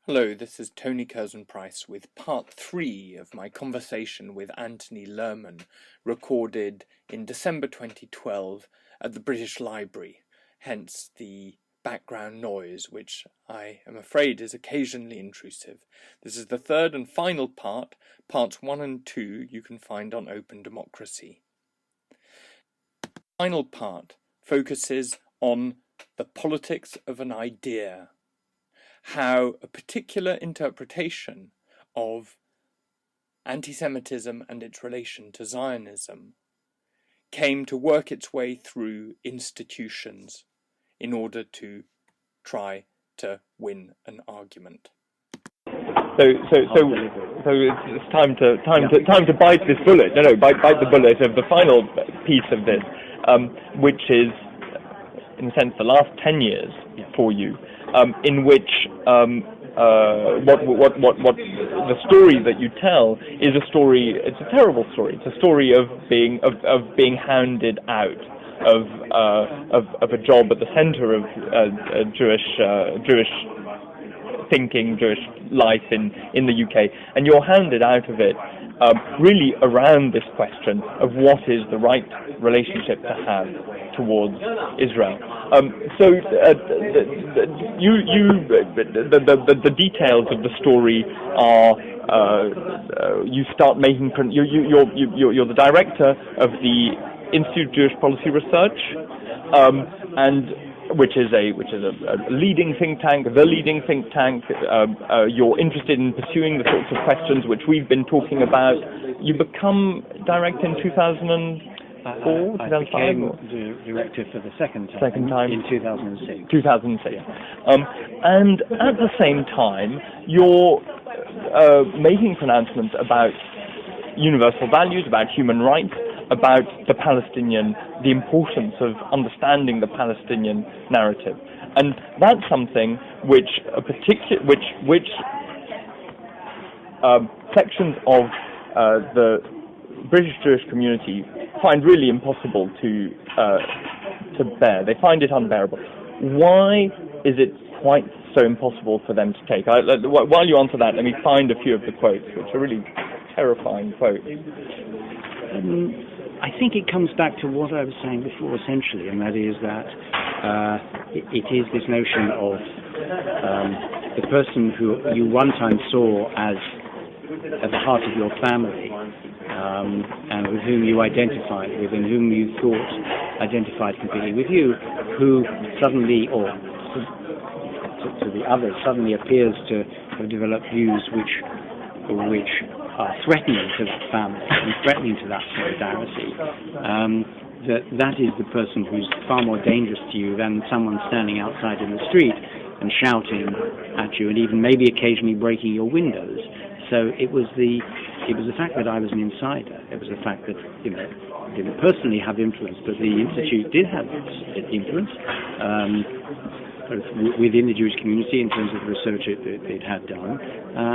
Hello, this is Tony Curzon Price with part 3 of my conversation with Antony Lerman, recorded in December 2012 at the British Library, hence the background noise, which I am afraid is occasionally intrusive. This is the third and final part. Parts 1 and 2 you can find on Open Democracy. The final part focuses on the politics of an idea. How a particular interpretation of anti-Semitism and its relation to Zionism came to work its way through institutions in order to try to win an argument. So it's time to bite this bullet. Bite the bullet of the final piece of this, which is, in a sense, the last 10 years for you. In which what the story that you tell is a story. It's a terrible story. It's a story of being hounded out of a job at the center of Jewish thinking, Jewish life in the UK, and you're hounded out of it really around this question of what is the right relationship to have towards Israel. The details of the story are you start making. You're the director of the Institute of Jewish Policy Research, and which is a leading think tank, the leading think tank. You're interested in pursuing the sorts of questions which we've been talking about. You become director in 2004, I became the director for the second time in 2006. 2006. And at the same time, you're making pronouncements about universal values, about human rights, about the importance of understanding the Palestinian narrative, and that's something which sections of the British Jewish community find really impossible to bear. They find it unbearable. Why is it quite so impossible for them to take? While you answer that, let me find a few of the quotes, which are really terrifying quotes. I think it comes back to what I was saying before, essentially, and that is that it is this notion of the person who you one time saw as at the heart of your family, and with whom you identified with, and whom you thought identified completely with you, who suddenly, or to the others, suddenly appears to have developed views which are threatening to that family and threatening to that solidarity, that is the person who's far more dangerous to you than someone standing outside in the street and shouting at you, and even maybe occasionally breaking your windows. So it was the fact that I was an insider. It was the fact that I didn't personally have influence, but the Institute did have influence within the Jewish community in terms of the research it had done,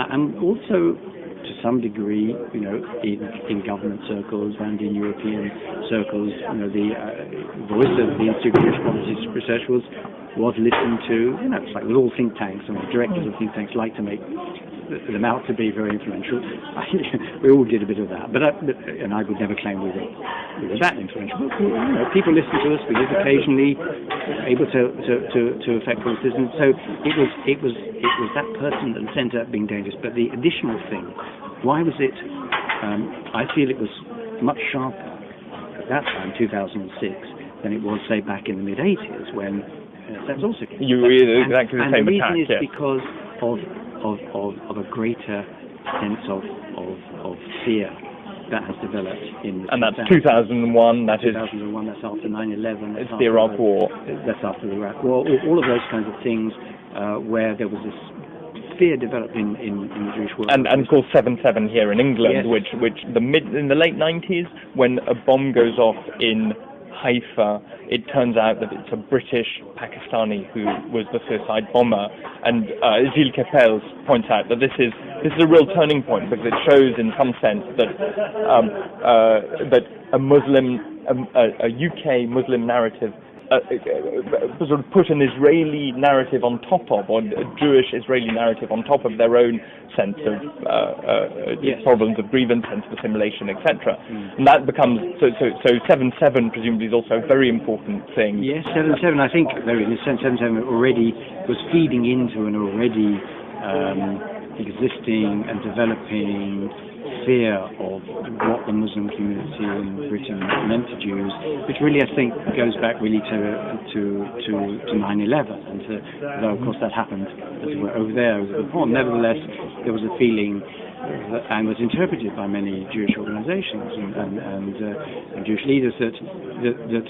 and also to some degree, in government circles and in European circles, the voice of the Institute of Jewish Policy Research was listened to. It's like with all think tanks, and the directors of think tanks like to make them out to be very influential. We all did a bit of that, and I would never claim we were that influential. But, people listened to us. We did occasionally able to affect politicians. So it was that person at the centre being dangerous. But the additional thing, why was it? I feel it was much sharper at that time, 2006, than it was, say, back in the mid '80s when that was also. You were exactly the same attack. And the reason is because of a greater sense of fear that has developed in the and that's 2001. That 2001. That's after 9/11. It's the Iraq War. That's after the Iraq War. All of those kinds of things where there was this fear developed in the Jewish world. And of course 7/7 here in England, yes. which in the late 90s, when a bomb goes off in Haifa, it turns out that it's a British Pakistani who was the suicide bomber, and Gilles Kepels points out that this is a real turning point, because it shows in some sense that that a UK Muslim narrative sort of put an Israeli narrative on top of, or a Jewish Israeli narrative on top of their own sense of problems of grievance, sense of assimilation, etc. And that becomes so 7/7 presumably is also a very important thing. Yes, 7/7. I think in a sense 7/7 already was feeding into an already existing and developing fear of what the Muslim community in Britain meant to Jews, which really I think goes back really to 9/11, and though of course that happened over there before, nevertheless there was a feeling and was interpreted by many Jewish organizations and Jewish leaders that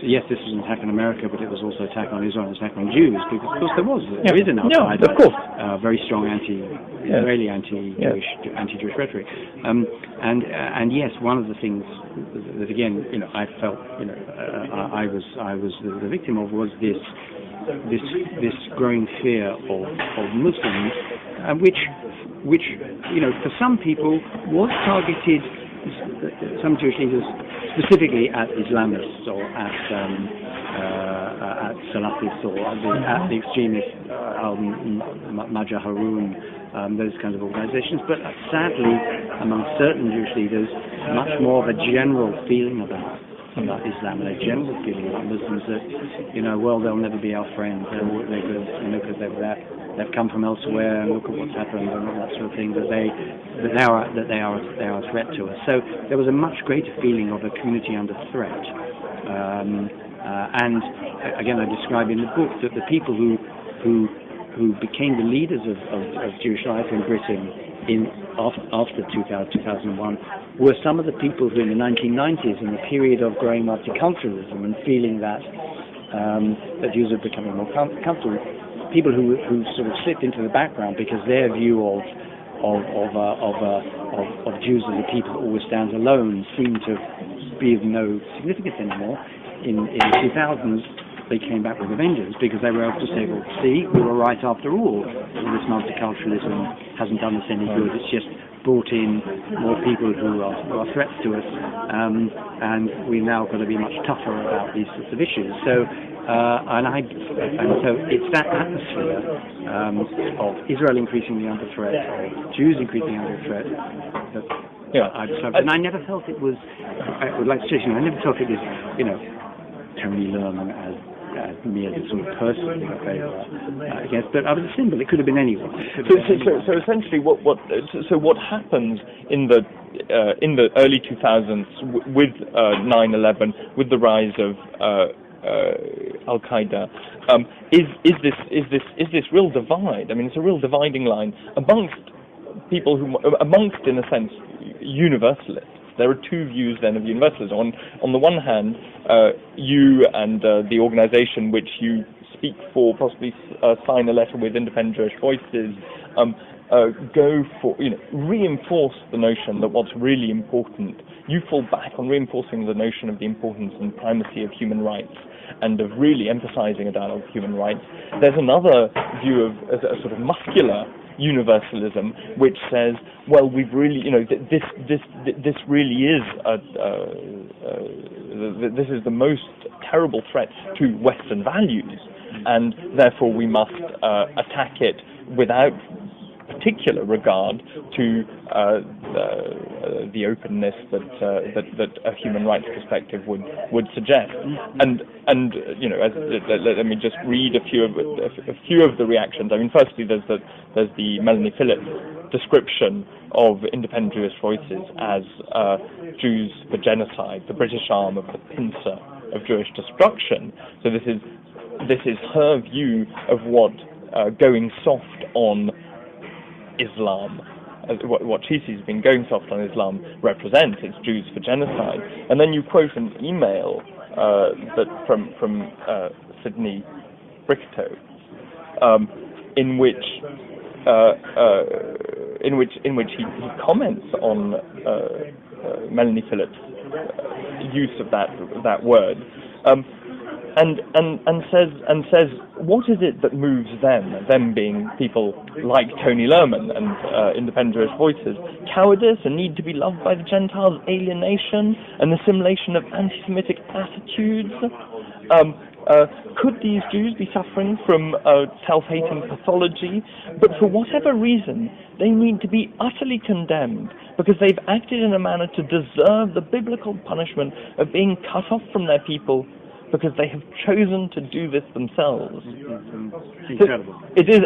yes, this was an attack on America, but it was also an attack on Israel, an attack on Jews, because of course there is an outside, of course, very strong anti-Israeli, anti-Jewish, anti-Jewish rhetoric, and yes, one of the things that again, I felt, I was the victim of was this growing fear of Muslims, which for some people was targeted, some Jewish leaders, specifically at Islamists or at Salafists or at the extremist Majah Harun, those kinds of organizations. But sadly, among certain Jewish leaders, much more of a general feeling about Islam and a general feeling about Muslims that, well, they'll never be our friends, because they've come from elsewhere, and look at what's happened, and all that sort of thing, that they are a threat to us. So there was a much greater feeling of a community under threat. And again, I describe in the book that the people who became the leaders of Jewish life in Britain after 2001 were some of the people who in the 1990s, in the period of growing multiculturalism and feeling that Jews are becoming more comfortable, people who sort of slipped into the background because their view of Jews as a people who always stands alone seemed to be of no significance anymore. In the 2000s, they came back with a vengeance because they were able to say, well, see, we were right after all. This multiculturalism hasn't done us any good. It's just brought in more people who are threats to us, and we've now got to be much tougher about these sorts of issues. So, so it's that atmosphere of Israel increasingly under threat, of Jews increasingly under threat, that I described. And I never felt it was. I would like to say, I never felt it was, Antony Lerman as me as a sort of person against, but I was a symbol. It could have been anyone. So essentially, what happens in the early 2000s with 9/11, with the rise of Al Qaeda, is this real divide? I mean, it's a real dividing line amongst people amongst, in a sense, universalists. There are two views then of universalism. On the one hand, you and the organisation which you speak for, possibly sign a letter with, Independent Jewish Voices, go for, reinforce the notion that what's really important. You fall back on reinforcing the notion of the importance and primacy of human rights, and of really emphasising a dialogue of human rights. There's another view of a sort of muscular universalism, which says, well, we've really, this really is this is the most terrible threat to Western values, and therefore we must attack it without particular regard to the openness that a human rights perspective would suggest. And let me just read a few of the reactions. I mean, firstly, there's the Melanie Phillips description of Independent Jewish Voices as Jews for genocide, the British arm of the pincer of Jewish destruction. So this is her view of what going soft on Islam, what she sees as being going soft on Islam, represents. It's Jews for genocide. And then you quote an email that from Sidney Bricketoe, in which he comments on Melanie Phillips' use of that word. And says, what is it that moves them being people like Tony Lerman and Independent Jewish Voices? Cowardice, a need to be loved by the Gentiles, alienation, an assimilation of anti-Semitic attitudes, could these Jews be suffering from self-hating pathology? But for whatever reason, they need to be utterly condemned because they've acted in a manner to deserve the biblical punishment of being cut off from their people because they have chosen to do this themselves. Incredible. So it is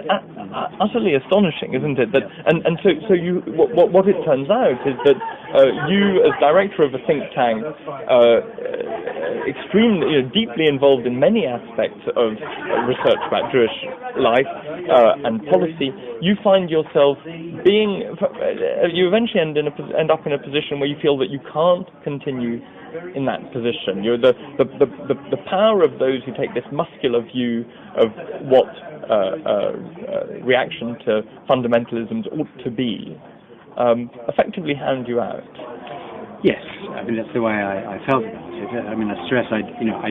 utterly astonishing, isn't it? That so you what it turns out is that you, as director of a think tank, extremely deeply involved in many aspects of research about Jewish life and policy, you find yourself being you eventually end up in a position where you feel that you can't continue in that position. You're the power of those who take this muscular view of what reaction to fundamentalisms ought to be, effectively hand you out. Yes, I mean that's the way I felt about it. I mean, I stress I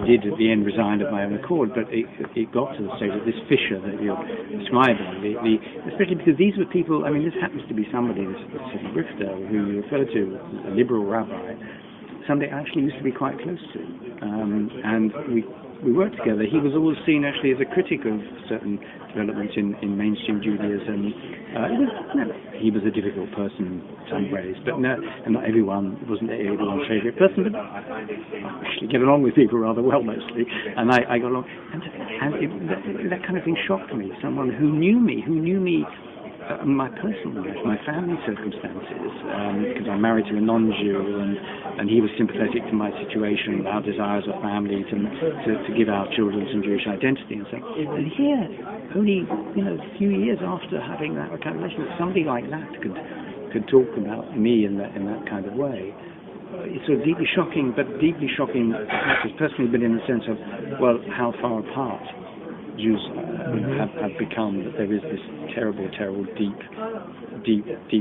did at the end resign of my own accord, but it got to the stage of this fissure that you're describing, especially because these were people. I mean, this happens to be somebody, this city Rifter, who you refer to as a liberal rabbi, somebody I actually used to be quite close to, and we worked together. He was always seen actually as a critic of certain developments in mainstream Judaism. He was a difficult person in some ways, but not everyone wasn't everyone's favourite person. But I actually get along with people rather well mostly, and I got along. And that kind of thing shocked me. Someone who knew me. My personal life, my family circumstances, because I'm married to a non-Jew, and he was sympathetic to my situation, our desires of family to give our children some Jewish identity and so on. And here, only a few years after having that revelation, that somebody like that could talk about me in that kind of way. It's sort of deeply shocking, but deeply shocking not just personally, but in the sense of, well, how far apart Jews have become, that there is this terrible, deep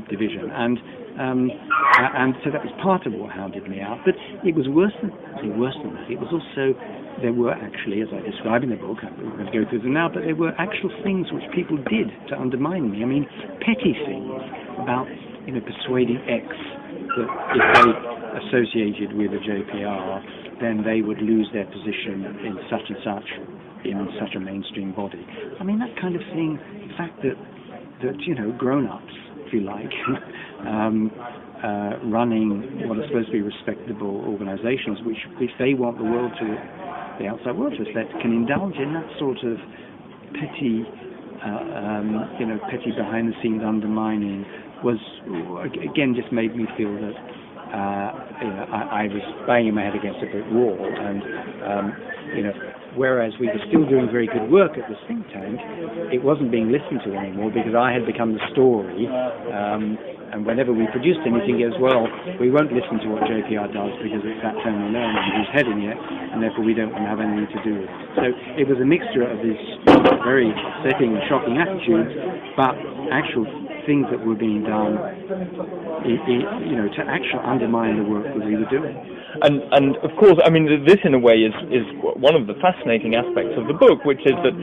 division, and so that was part of what hounded me out. But it was worse than that. It was also, there were actually, as I describe in the book, I'm going to go through them now, but there were actual things which people did to undermine me. I mean, petty things about persuading X that if they associated with the JPR, then they would lose their position in such and such, in such a mainstream body. I mean, that kind of thing, the fact that grown-ups, if you like, running what are supposed to be respectable organizations, which they want the outside world to respect, can indulge in that sort of petty behind-the-scenes undermining, was, again, just made me feel that I was banging my head against a brick wall, and whereas we were still doing very good work at this think tank, it wasn't being listened to anymore because I had become the story, and whenever we produced anything, it was, well, we won't listen to what JPR does because it's that Antony Lerman who's heading it, and therefore we don't want to have anything to do with it. So it was a mixture of these very upsetting and shocking attitudes, but actual things that were being done, to actually undermine the work that we were doing. And of course, I mean, this in a way is one of the fascinating aspects of the book, which is that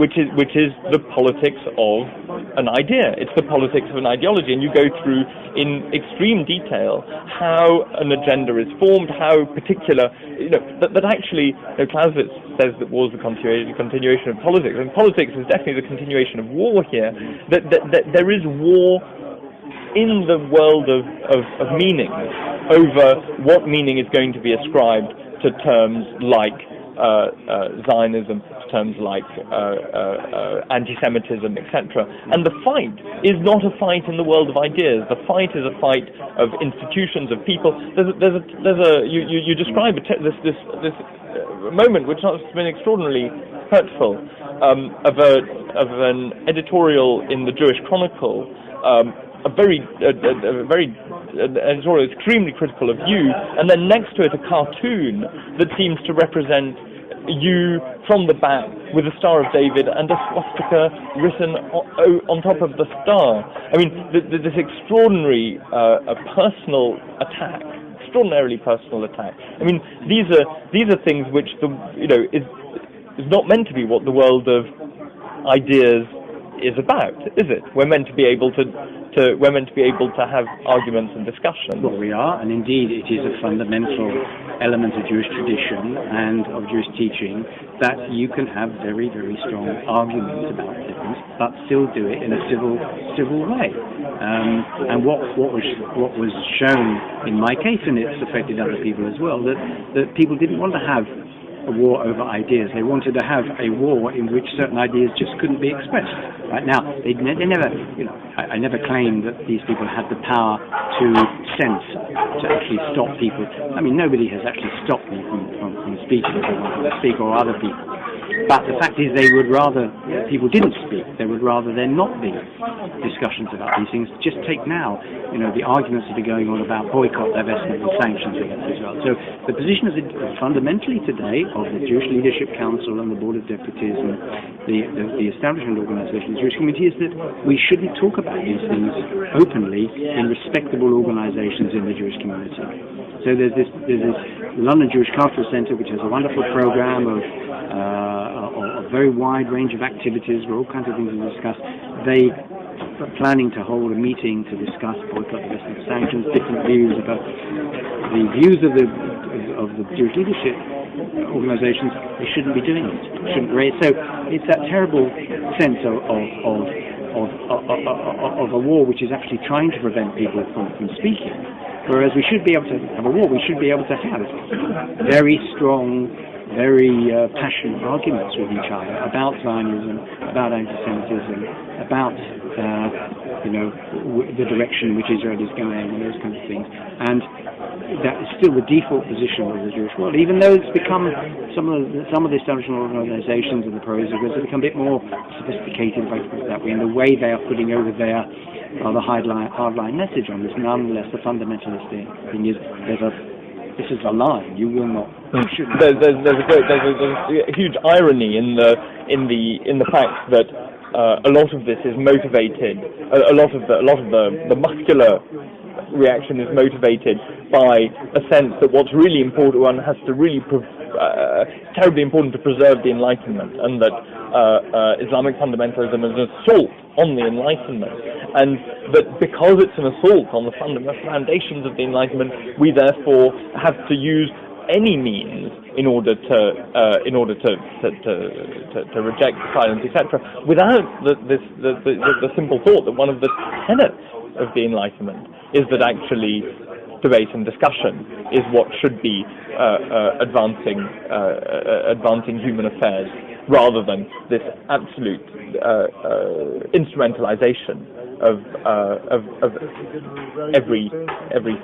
which is the politics of an idea. It's the politics of an ideology, and you go through in extreme detail how an agenda is formed, how particular, that actually, Clausewitz says that war is the continuation of politics, and politics is definitely the continuation of war here. That there is war in the world of meaning over what meaning is going to be ascribed to terms like Zionism, terms like anti-Semitism, etc. And the fight is not a fight in the world of ideas. The fight is a fight of institutions, of people. You describe this moment which has been extraordinarily hurtful of an editorial in the Jewish Chronicle. A very editorial extremely critical of you, and then next to it a cartoon that seems to represent you from the back with the Star of David and a swastika written on top of the star. I mean, this extraordinary personal attack, extraordinarily personal attack. I mean, these are things which is not meant to be what the world of ideas is about, is it? We're meant to be able to have arguments and discussions. Well, we are, and indeed it is a fundamental element of Jewish tradition and of Jewish teaching, that you can have very, very strong arguments about difference, but still do it in a civil way. And what was shown in my case, and it's affected other people as well, that people didn't want to have a war over ideas. They wanted to have a war in which certain ideas just couldn't be expressed. Right now, they never, I never claimed that these people had the power to censor, to actually stop people. I mean, nobody has actually stopped me from speaking, or other people. But the fact is, they would rather people didn't speak. They would rather there not be discussions about these things. Just take now, the arguments that are going on about boycott, divestment, and sanctions against Israel. So the position is fundamentally today of the Jewish Leadership Council and the Board of Deputies and the establishment organization, the Jewish community, is that we shouldn't talk about these things openly in respectable organizations in the Jewish community. So there's this London Jewish Cultural Centre, which has a wonderful program of a very wide range of activities where all kinds of things are discussed. They are planning to hold a meeting to discuss boycott, divestment, sanctions, different views about the views of the Jewish leadership organizations. They shouldn't be doing it. Shouldn't raise. So it's that terrible sense of a war which is actually trying to prevent people from speaking. Whereas we should be able to have a war, we should be able to have very strong, very passionate arguments with each other about Zionism, about anti-Semitism, about the direction in which Israel is going, and those kinds of things. And that is still the default position of the Jewish world, even though it's become some of the establishment organizations and the pro-Israelists have become a bit more sophisticated, if I can put it that way, in the way they are putting over their the hardline message on this. Nonetheless, the fundamentalist thing is this is a line. You will not. There's a huge irony in the fact that a lot of this is motivated. A lot of the muscular reaction is motivated by a sense that what's really important, one has to really terribly important to preserve the Enlightenment, and that Islamic fundamentalism is an assault on the Enlightenment, and that because it's an assault on the fundamental foundations of the Enlightenment, we therefore have to use any means in order to reject silence, etc., without the simple thought that one of the tenets of the Enlightenment is that actually debate and discussion is what should be advancing human affairs, rather than this absolute instrumentalization of every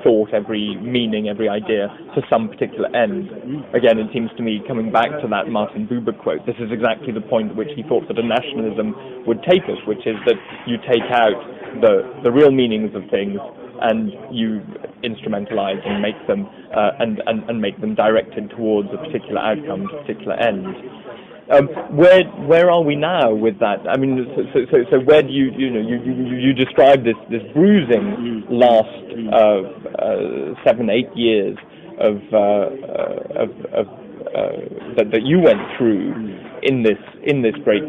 thought, every meaning, every idea to some particular end. Again, it seems to me, coming back to that Martin Buber quote, this is exactly the point at which he thought that a nationalism would take us, which is that you take out the real meanings of things and you instrumentalize and make them and make them directed towards a particular outcome, a particular end. Where are we now with that? I mean, so where do you describe this bruising last 7-8 years of that you went through in this great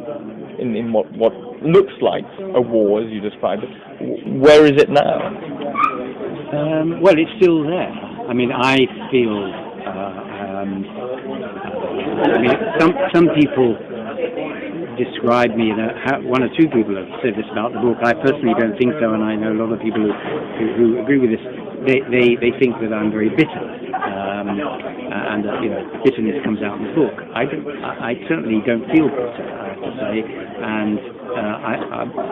in what looks like a war, as you described it. Where is it now? Well, it's still there. I mean, I feel. Some people describe me. One or two people have said this about the book. I personally don't think so, and I know a lot of people who agree with this. They think that I'm very bitter, and bitterness comes out in the book. I certainly don't feel bitter, I have to say, and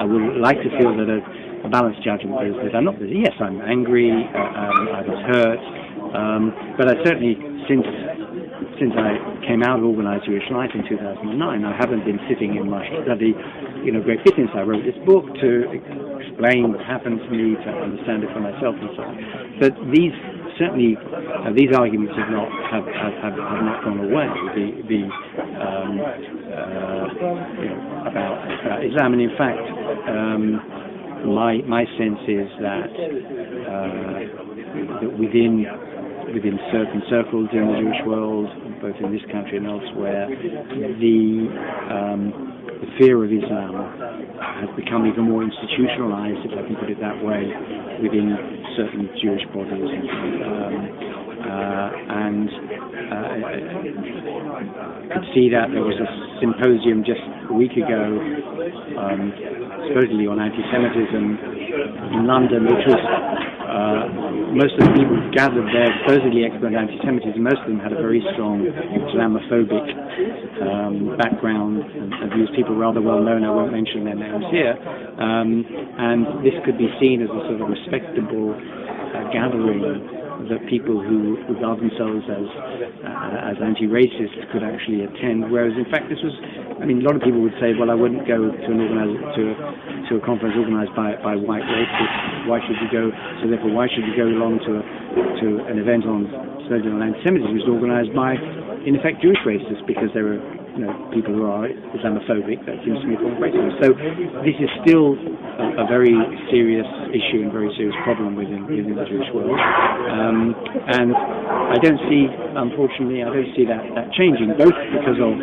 I would like to feel that a balanced judgment is that I'm not bitter. Yes, I'm angry. I was hurt, but I certainly since I came out of organised Jewish life in 2009, I haven't been sitting in my study, great bitterness. I wrote this book to explain what happened to me, to understand it for myself, and so on. But these arguments have not gone away. About Islam, and in fact, my sense is that within certain circles in the Jewish world, both in this country and elsewhere, the fear of Islam has become even more institutionalized, if I can put it that way, within certain Jewish bodies. and could see that. There was a symposium just a week ago, supposedly on anti-Semitism in London, which was most of the people gathered there, supposedly expert on anti-Semitism. Most of them had a very strong Islamophobic background and views. People rather well known, I won't mention their names here, and this could be seen as a sort of respectable gathering that people who regard themselves as anti-racist could actually attend. Whereas in fact this was, I mean, a lot of people would say, well, I wouldn't go to to a conference organised by white racists. Why should you go? So therefore, why should you go along to an event on anti-Semitism, which was organised by, in effect, Jewish racists, because there are people who are Islamophobic? That seems to me a form of racism. So this is still a very serious issue and very serious problem within the Jewish world. And I don't see, unfortunately, that changing, both because of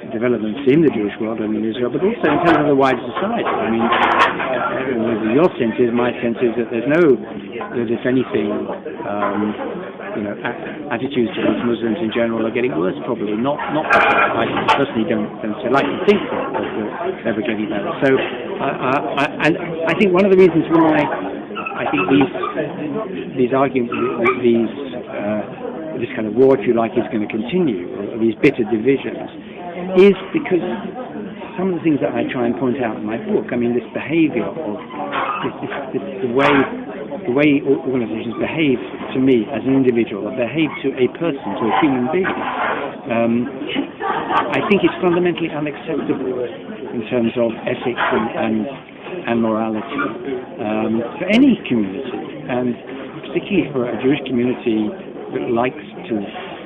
developments in the Jewish world and in Israel, but also in terms of the wider society. I mean, your sense is, my sense is that that if anything, attitudes towards Muslims in general are getting worse, probably not better. I personally don't so like to think that they're never getting better. So, and I think one of the reasons why I think these arguments, this kind of war, if you like, is going to continue, or these bitter divisions, is because some of the things that I try and point out in my book, I mean, this behaviour of the way organisations behave to me as an individual, or behave to a person, to a human being, I think it's fundamentally unacceptable in terms of ethics and morality for any community, and particularly for a Jewish community that likes to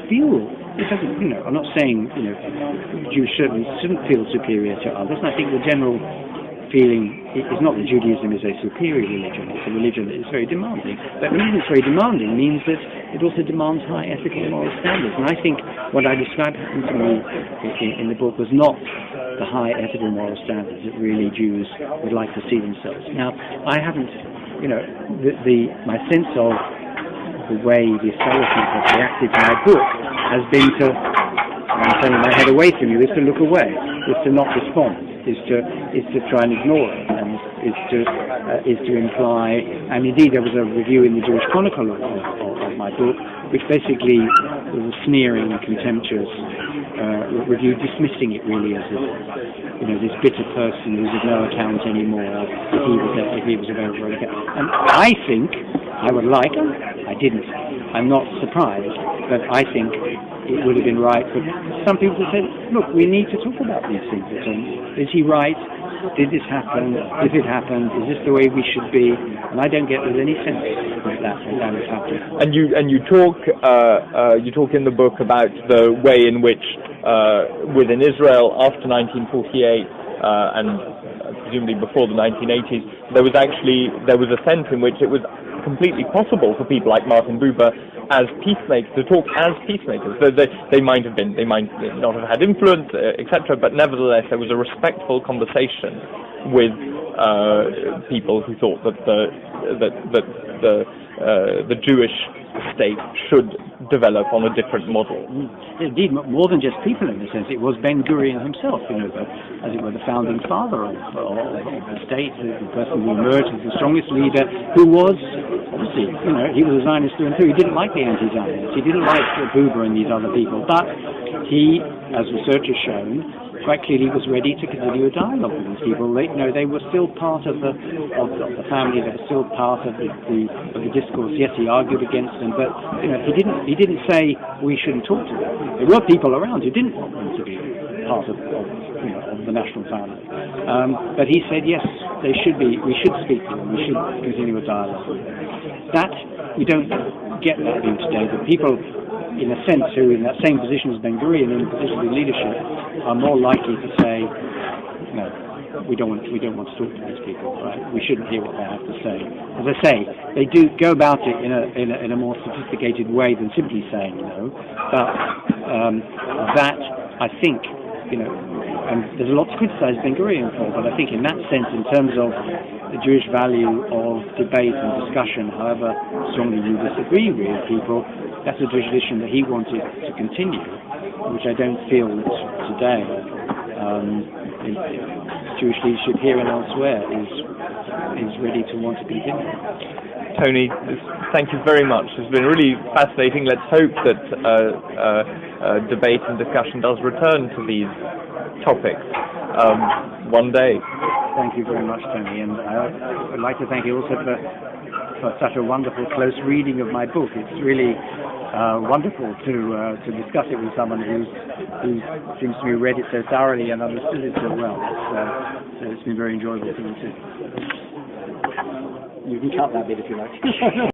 feel. It doesn't, I'm not saying, Jews certainly shouldn't feel superior to others, and I think the general feeling is not that Judaism is a superior religion, it's a religion that is very demanding. But the reason it's very demanding means that it also demands high ethical and moral standards. And I think what I described happened to me in the book was not the high ethical and moral standards that really Jews would like to see themselves. Now, I haven't, my sense of the way the establishment has reacted to my book has been to, I'm turning my head away from you, is to look away, is to not respond, is to try and ignore it, and is to imply, and indeed there was a review in the Jewish Chronicle of my book, which basically was a sneering, contemptuous review, dismissing it really as this bitter person who's of no account anymore if he was a very account. And I think I didn't. I'm not surprised, but I think it would have been right for some people to say, look, we need to talk about these things. Is he right? Did this happen? If it happened, is this the way we should be? And I don't get with any sense that has happened. And you talk in the book about the way in which within Israel after 1948 and presumably before the 1980s, there was a sense in which it was completely possible for people like Martin Buber as peacemakers to talk as peacemakers. They might not have had influence, etc., but nevertheless there was a respectful conversation with people who thought that the Jewish state should develop on a different model. Indeed, more than just people in a sense. It was Ben Gurion himself, as it were, the founding father of the state, the person who emerged as the strongest leader, who was, obviously, he was a Zionist through and through. He didn't like the anti-Zionists. He didn't like Buber and these other people, but he, as research has shown, quite clearly was ready to continue a dialogue with these people. They were still part of the family. They were still part of the discourse. Yes, he argued against them, but he didn't say we shouldn't talk to them. There were people around who didn't want them to be part of the national family. But he said yes, they should be. We should speak to them. We should continue a dialogue with them. That we don't get that view today. But people, in a sense, who are in that same position as Ben Gurion, in a position of leadership, are more likely to say, no, we don't want to talk to these people. Right? We shouldn't hear what they have to say. As I say, they do go about it in a more sophisticated way than simply saying no. But that, I think, and there's a lot to criticize Ben Gurion for, but I think in that sense, in terms of the Jewish value of debate and discussion, however strongly you disagree with people, that's a tradition that he wanted to continue, which I don't feel that today Jewish leadership here and elsewhere is ready to want to continue. Tony, thank you very much. It's been really fascinating. Let's hope that debate and discussion does return to these topics one day. Thank you very much, Tony, and I would like to thank you also for such a wonderful close reading of my book. It's really wonderful to discuss it with someone who seems to me read it so thoroughly and understood it so well. So it's been very enjoyable to listen. You can cut that bit if you like.